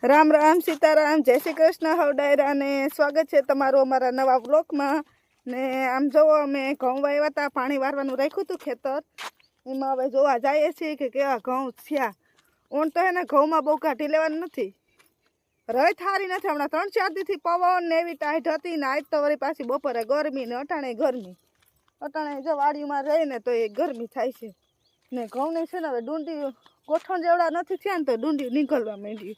રામ રામ સીતારામ જય શ્રી કૃષ્ણ હવડાયરા ને સ્વાગત છે તમારું અમારા નવા બ્લોગમાં ને આમ જોવો અમે ઘઉં વાવ્યા હતા પાણી વારવાનું રાખ્યું હતું ખેતર એમાં હવે જોવા જઈએ છીએ કે કેવા ઘઉં થયા ઓણ તો એને ઘઉંમાં બહુ કાઢી લેવાનું નથી રઈ થારી નથી હમણાં 3-4 દીથી પવન ને એવી ટાઈટ હતી ને આજ તો વળી પાછી બપોરે ગરમી ને અટાણે ગરમી અટાણે જો વાડીમાં રહીને તો એ ગરમી થાય છે ને ઘઉંની છે ને હવે ડુંડી ગોઠણ જેવડા નથી થયા ને તો ડુંડી નીકળવા માંડી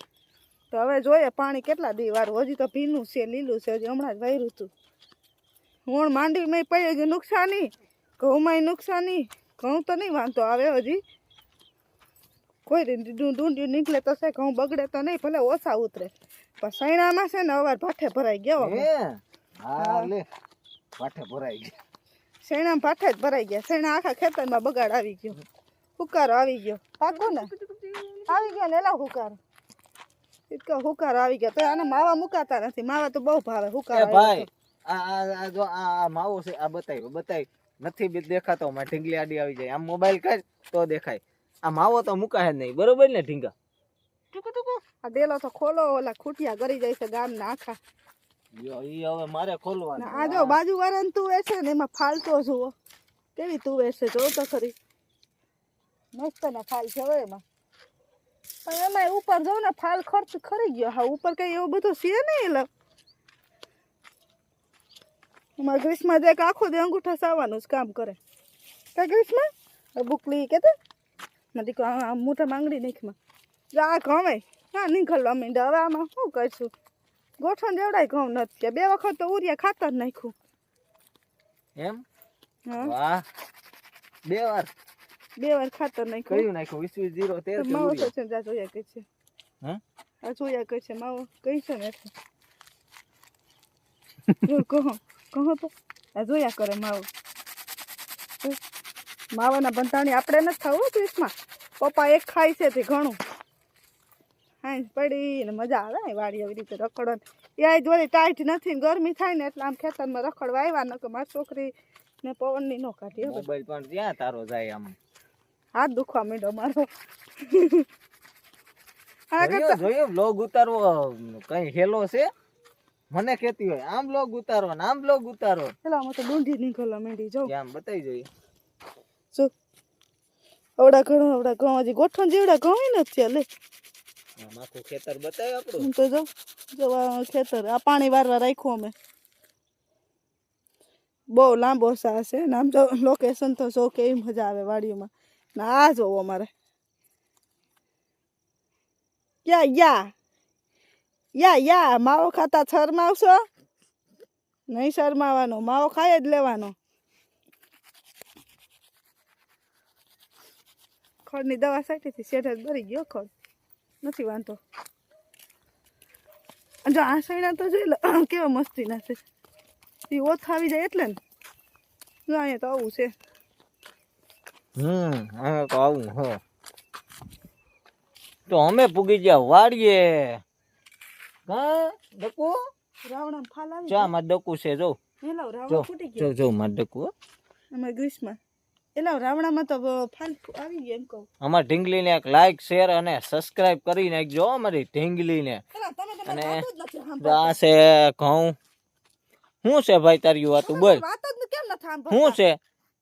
તો હવે જોઈએ પાણી કેટલા દી વારું હજી તો ભીનું છે લીલું છે હજી હમણાં જ વાર્યું હતું હું માંડવીમાં પડી હજી નુકસાની ઘઉંમાં નુકસાની ઘઉં તો નહીં વાંધો આવે હજી કોઈ ડુંડિયું નીકળે તો છે ઘઉં બગડે તો નહીં ભલે ઓછા ઉતરે પણ સૈણામાં છે ને અવાર ભાઠે ભરાઈ ગયો સૈણામાં ભાઠે જ ભરાઈ ગયા સૈણા આખા ખેતરમાં બગાડ આવી ગયો હુકારો આવી ગયો પાકો ને આવી ગયો ને એલા હુકારો હુકારો આવી ગયા તો આને માવા મુકાતા નથી માવા તો બહુ ભાવે હુકારો ભાઈ આ જો આ માવો છે આ બતાય નથી દેખાતો માં ઢીંગલી આડી આવી જાય આમ મોબાઈલ કર તો દેખાય આ માવો તો મુકાય જ નહીં બરોબર ને ઢીંગા આ ડેલો તો ખોલો ઓલા ખૂટિયા કરી જાય છે ગામ ના આખા ઈ હવે મારે ખોલવાનું આ જો બાજુ વાળાને તુવેર છે ને એમાં ફાલતો જુઓ કેવી તુવેર છે જો તો ખરી મસ્ત ના ફાલ છે હવે એમાં પણ એમાં ઉપર જો ને ફાલ ખર્ચ ખરી ગયો હા ઉપર કઈ એવું બધું છે નહીં એટલે એમાં ગ્રીસમાં જે આખો દે અંગૂઠા સાવાનું જ કામ કરે કઈ ગ્રીસમાં બુકલી કે નથી મોટા માંગડી નાખમાં જો આ ઘઉં હા નીકળવા માંડ્યા હવે આમાં શું કરશું ગોઠણ જેવડાય ઘઉં નથી કે 2 વખત તો ઉરિયા ખાતર નાખ્યું એમ વાહ 2 વાર ખાતર નાખ્યું કયું નાખ્યું 20 માવો તો છે જા જોયા કે છે આ જોયા કે છે માવો કઈ છે ને જો કહો તો આ જોયા કરે માવાના બંધાણી આપણે નથી થવું ક્રિસમાં પપ્પા એક ખાય છે તે ઘણું હા પડી ને મજા આવે વાડી આવી રીતે રખડવા એ જોડે ટાઈટ નથી ને ગરમી થાય ને એટલે આમ ખેતરમાં રખડવા આવ્યા ન કે મારી છોકરી ને પવનની નો કાઢી મોબાઈલ પણ ત્યાં તારો જાય આમ હાથ દુખવા માંડ્યો મારો જોયો બ્લોગ ઉતારવો કઈ હેલો છે મને કહેતી હોય આમ બ્લોગ ઉતારો ને આમ બ્લોગ ઉતારો પેલા આમાં તો ડુંડી નીકળવા માંડી જો આમ બતાવી જોઈએ જો આવડા ઘઉં હજી ગોઠણ જેવડા ઘઉં નથી લે આખું ખેતર બતાવે આપણું તો જો ખેતર આ પાણી વારવા રાખ્યું અમે બહુ લાંબો સા છે ને આમ જો લોકેશન તો જો કેવી મજા આવે વાડીઓમાં ના આ જોવો અમારે યા માવો ખાતા શરમાવશો નહીં શરમાવાનો માવો ખાઈ જ લેવાનો ખડની દવા સાઈટેથી શેઠ જ ભરી ગયો ખડ નથી વાંધો જો આ સૈણા તો જોઈ લો કેવા મસ્તી ના છે એ ઓથ આવી જાય એટલે ને જો અહીંયા તો આવું છે હવે તો આવું હો તો અમે પૂગી ગયા વાડીએ હા ડકુ રાવણા ફાલ આવી ચા માં ડકુ છે જો એલા રાવણા ફૂટી ગયા જો માં ડકુ અમે ગ્રીસમાં એલા રાવણામાં તો ફાલ આવી ગયા એમ કહું અમાર ઢીંગલીને એક લાઈક શેર અને સબસ્ક્રાઇબ કરી નાખજો અમારી ઢીંગલીને અને આ છે ઘઉં શું છે ભાઈ તારી વાતું બોલ વાત જ કેમ ન થામ શું છે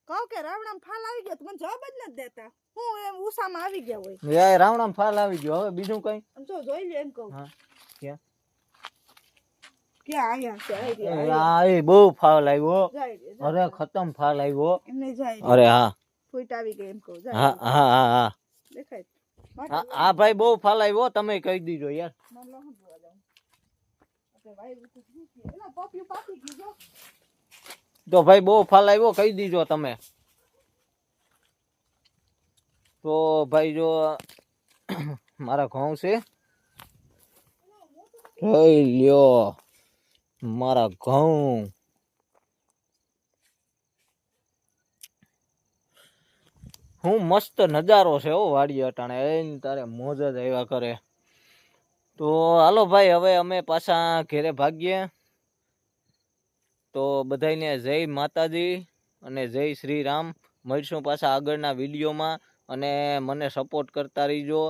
કહું કે રાવણામાં ફાલ આવી ગયો તો મને જવાબ જ નથી દેતા હું એમ ઉસામાં આવી ગયા હોય યાર રાવણામાં ફાલ આવી ગયો હવે બીજું કઈ જો જોઈ લે એમ કહું હા ક્યાં ક્યાં આયા છે આ એ બહુ ફાલ આવ્યો અરે ખતમ ફાલ આવ્યો એમને જાય અરે હા ફૂટ આવી ગઈ એમ કહું હા હા હા હા દેખાય હા ભાઈ બહુ ફાલ આવ્યો તમે કહી દીજો યાર તો ભાઈ બહુ ફાલ આવ્યો કહી દીજો તમે તો ભાઈ જો મારા ઘઉં છે જોઈ લ્યો મારા ઘઉં હું મસ્ત નજારો છે હો વાડી અટાણે એને તારે મોજ જ આવ્યા કરે તો હાલો ભાઈ હવે અમે પાછા ઘેરે ભાગીએ તો બધાને જય માતાજી અને જય શ્રી રામ મળશું પાછા આગળના વિડીયોમાં અને મને સપોર્ટ કરતા રહીજો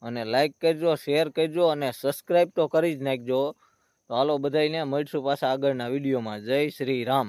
અને લાઈક કરજો, શેર કરજો અને સબસ્ક્રાઈબ તો કરી જ નાખજો. તો હાલો બધાને મળશું પાછા આગળના વિડીયોમાં. જય શ્રી રામ.